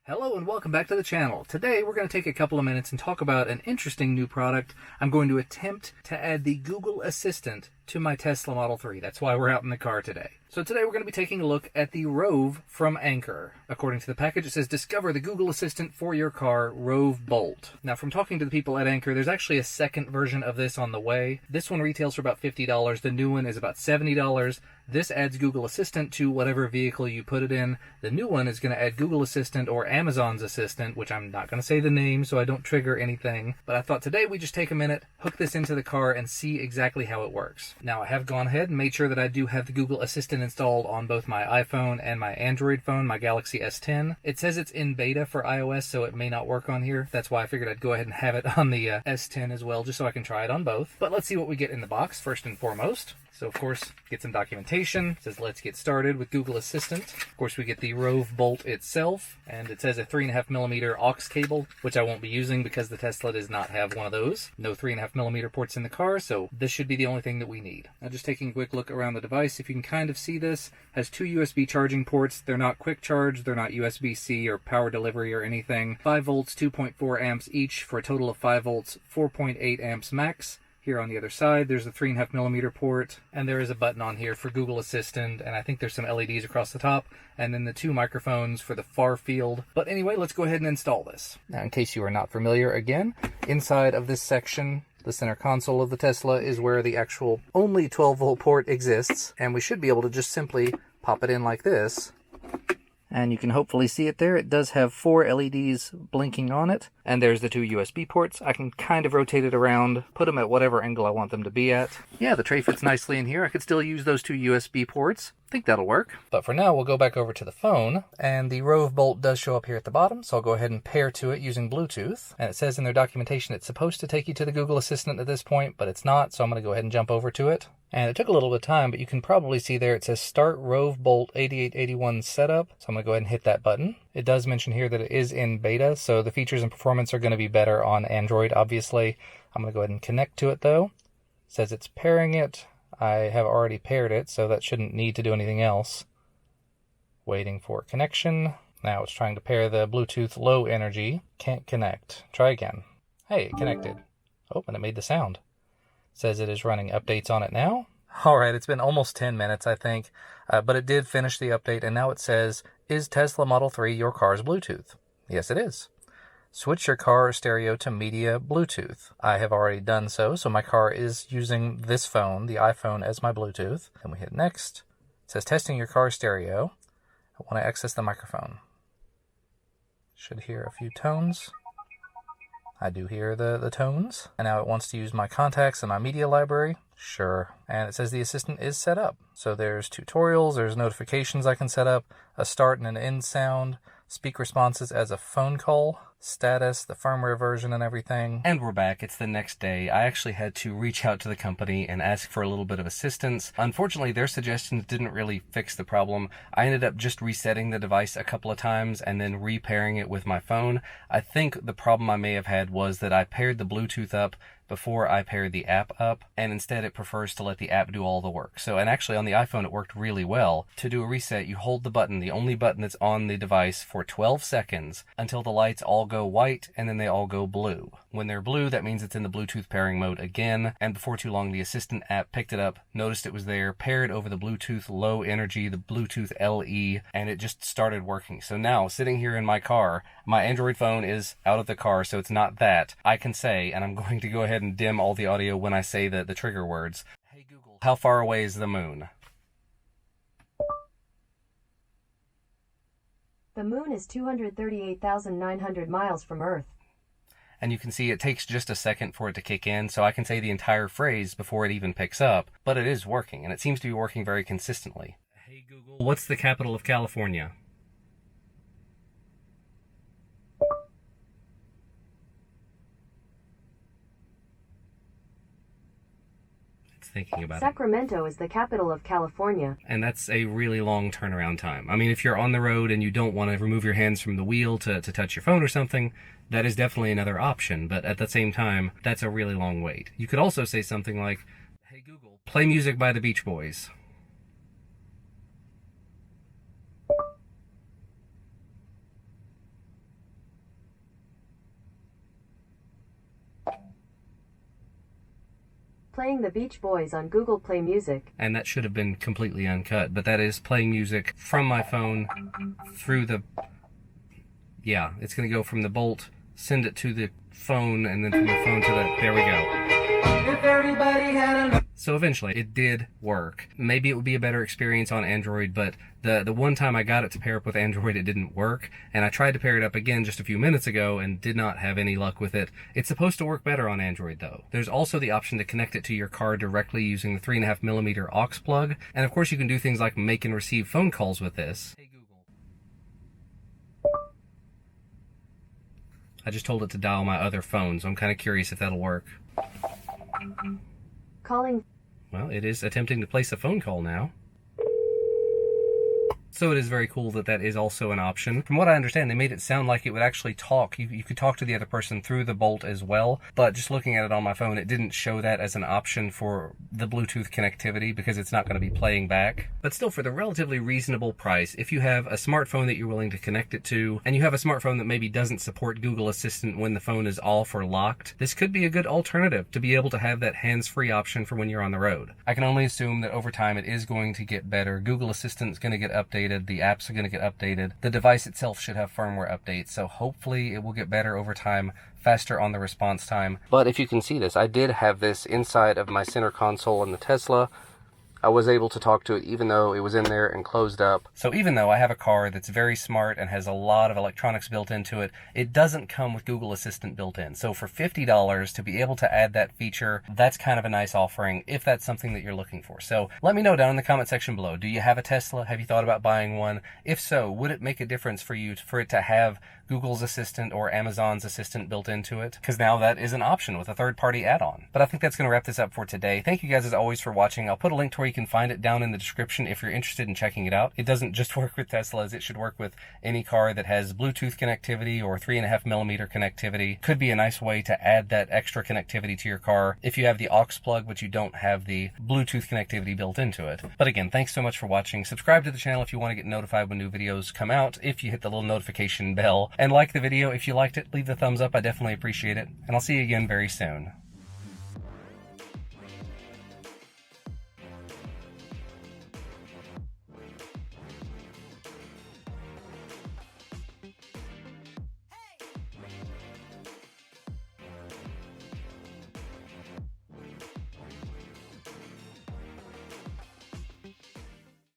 Hello and welcome back to the channel. Today we're going to take a couple of minutes and talk about an interesting new product. I'm going to attempt to add the Google Assistant to my Tesla Model 3. That's why we're out in the car today. So today we're going to be taking a look at the ROAV from Anker. According to the package, it says, discover the Google Assistant for your car, ROAV Bolt. Now, from talking to the people at Anker, there's actually a second version of this on the way. This one retails for about $50. The new one is about $70. This adds Google Assistant to whatever vehicle you put it in. The new one is going to add Google Assistant or Amazon's Assistant, which I'm not going to say the name so I don't trigger anything. But I thought today we just take a minute, hook this into the car, and see exactly how it works. Now, I have gone ahead and made sure that I do have the Google Assistant installed on both my iPhone and my Android phone, my Galaxy S10. It says it's in beta for iOS, so it may not work on here. That's why I figured I'd go ahead and have it on the S10 as well, just so I can try it on both. But let's see what we get in the box first and foremost. So, of course, get some documentation. It says, let's get started with Google Assistant. Of course, we get the ROAV Bolt itself, and it says a 3.5mm aux cable, which I won't be using because the Tesla does not have one of those. No 3.5mm ports in the car, so this should be the only thing that we need. Now, just taking a quick look around the device, if you can kind of see this, has two USB charging ports. They're not quick charge, they're not USB-C or power delivery or anything. 5 volts, 2.4 amps each for a total of 5 volts, 4.8 amps max. Here on the other side, there's a 3.5mm port, and there is a button on here for Google Assistant, and I think there's some LEDs across the top, and then the two microphones for the far field. But anyway, let's go ahead and install this. Now, in case you are not familiar, again, inside of this section, the center console of the Tesla is where the actual only 12-volt port exists, and we should be able to just simply pop it in like this. And you can hopefully see it there. It does have 4 LEDs blinking on it. And there's the two USB ports. I can kind of rotate it around, put them at whatever angle I want them to be at. Yeah, the tray fits nicely in here. I could still use those two USB ports. I think that'll work. But for now, we'll go back over to the phone. And the ROAV Bolt does show up here at the bottom, so I'll go ahead and pair to it using Bluetooth. And it says in their documentation it's supposed to take you to the Google Assistant at this point, but it's not, so I'm going to go ahead and jump over to it. And it took a little bit of time, but you can probably see there it says Start ROAV Bolt 8881 Setup. So I'm going to go ahead and hit that button. It does mention here that it is in beta, so the features and performance are going to be better on Android, obviously. I'm going to go ahead and connect to it, though. It says it's pairing it. I have already paired it, so that shouldn't need to do anything else. Waiting for connection. Now it's trying to pair the Bluetooth low energy. Can't connect. Try again. Hey, it connected. Oh, and it made the sound. Says it is running updates on it now. Alright, it's been almost 10 minutes, I think, but it did finish the update, and now it says, is Tesla Model 3 your car's Bluetooth? Yes, it is. Switch your car stereo to media Bluetooth. I have already done so, so my car is using this phone, the iPhone, as my Bluetooth. And we hit next. It says, testing your car stereo. I want to access the microphone. Should hear a few tones. I do hear the tones. And now it wants to use my contacts and my media library. Sure. And it says the assistant is set up. So there's tutorials, there's notifications I can set up, a start and an end sound, speak responses as a phone call, status, the firmware version and everything. And we're back. It's the next day. I actually had to reach out to the company and ask for a little bit of assistance. Unfortunately, their suggestions didn't really fix the problem. I ended up just resetting the device a couple of times and then repairing it with my phone. I think the problem I may have had was that I paired the Bluetooth up before I paired the app up, and instead it prefers to let the app do all the work. So, and actually on the iPhone it worked really well. To do a reset, you hold the button, the only button that's on the device, for 12 seconds until the lights all go white and then they all go blue. When they're blue, that means it's in the Bluetooth pairing mode again, and before too long the Assistant app picked it up, noticed it was there, paired over the Bluetooth low energy, the Bluetooth LE, and it just started working. So now, sitting here in my car, my Android phone is out of the car, so it's not that. I can say, and I'm going to go ahead and dim all the audio when I say the trigger words. Hey Google, how far away is the moon? The moon is 238,900 miles from Earth. And you can see it takes just a second for it to kick in, so I can say the entire phrase before it even picks up, but it is working, and it seems to be working very consistently. Hey Google, what's the capital of California? Thinking about Sacramento is the capital of California. And that's a really long turnaround time. I mean, if you're on the road and you don't want to remove your hands from the wheel to touch your phone or something, that is definitely another option. But at the same time, that's a really long wait. You could also say something like, hey Google, play music by the Beach Boys. Playing the Beach Boys on Google Play Music. And that should have been completely uncut, but that is playing music from my phone through the... Yeah, it's going to go from the bolt, send it to the phone, and then from the phone to the... There we go. If everybody had a... So eventually, it did work. Maybe it would be a better experience on Android, but the one time I got it to pair up with Android, it didn't work. And I tried to pair it up again just a few minutes ago and did not have any luck with it. It's supposed to work better on Android, though. There's also the option to connect it to your car directly using the 3.5mm aux plug. And of course, you can do things like make and receive phone calls with this. Hey Google. I just told it to dial my other phone, so I'm kind of curious if that'll work. Calling. Well, it is attempting to place a phone call now. So it is very cool that that is also an option. From what I understand, they made it sound like it would actually talk. You could talk to the other person through the bolt as well, but just looking at it on my phone, it didn't show that as an option for the Bluetooth connectivity because it's not going to be playing back. But still, for the relatively reasonable price, if you have a smartphone that you're willing to connect it to, and you have a smartphone that maybe doesn't support Google Assistant when the phone is off or locked, this could be a good alternative to be able to have that hands-free option for when you're on the road. I can only assume that over time it is going to get better. Google Assistant is going to get updated. The apps are going to get updated. The device itself should have firmware updates, so hopefully it will get better over time, faster on the response time. But if you can see this, I did have this inside of my center console in the Tesla. I was able to talk to it even though it was in there and closed up. So even though I have a car that's very smart and has a lot of electronics built into it, it doesn't come with Google Assistant built in. So for $50 to be able to add that feature, that's kind of a nice offering if that's something that you're looking for. So let me know down in the comment section below. Do you have a Tesla? Have you thought about buying one? If so, would it make a difference for you for it to have Google's Assistant or Amazon's Assistant built into it? Because now that is an option with a third-party add-on. But I think that's going to wrap this up for today. Thank you guys as always for watching. I'll put a link to where you can find it down in the description if you're interested in checking it out. It doesn't just work with Teslas. It should work with any car that has Bluetooth connectivity or 3.5mm connectivity. Could be a nice way to add that extra connectivity to your car if you have the aux plug but you don't have the Bluetooth connectivity built into it. But again, thanks so much for watching. Subscribe to the channel if you want to get notified when new videos come out, if you hit the little notification bell. And like the video if you liked it. Leave the thumbs up. I definitely appreciate it. And I'll see you again very soon.